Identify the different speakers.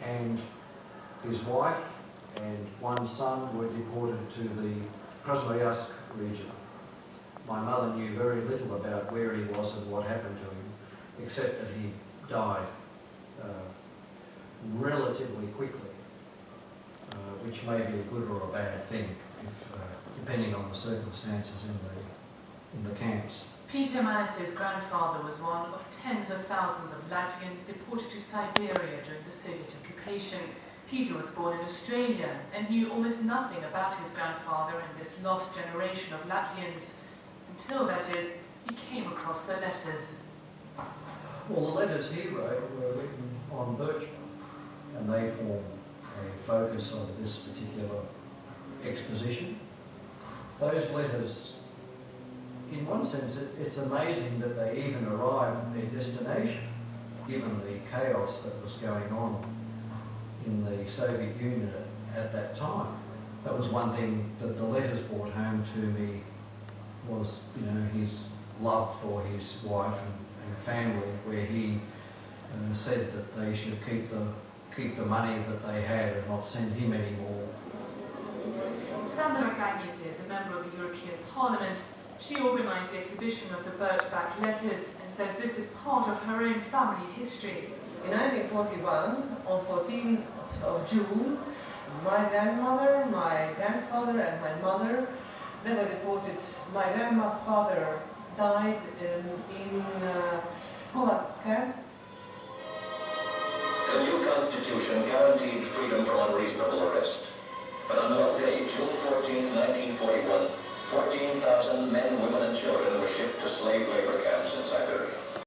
Speaker 1: and his wife and one son were deported to the Krasnoyarsk region. My mother knew very little about where he was and what happened to him, except that he died relatively quickly, which may be a good or a bad thing, depending on the circumstances in the camps.
Speaker 2: Peter Manis's grandfather was one of tens of thousands of Latvians deported to Siberia during the Soviet occupation. Peter was born in Australia and knew almost nothing about his grandfather and this lost generation of Latvians, until, that is, he came across the letters.
Speaker 1: Well, the letters he wrote were written on birch bark, and they form a focus of this particular exposition. Those letters, in one sense, it's amazing that they even arrived at their destination, given the chaos that was going on in the Soviet Union at that time. That was one thing that the letters brought home to me, was, you know, his love for his wife and family, where he said that they should keep the money that they had and not send him any more.
Speaker 2: Sandra Kagnete is a member of the European Parliament. She organised the exhibition of the Birdbath letters and says this is part of her own family history.
Speaker 3: In 1941, on 14th of June, my grandmother, my grandfather and my mother, they were deported. My grandfather died in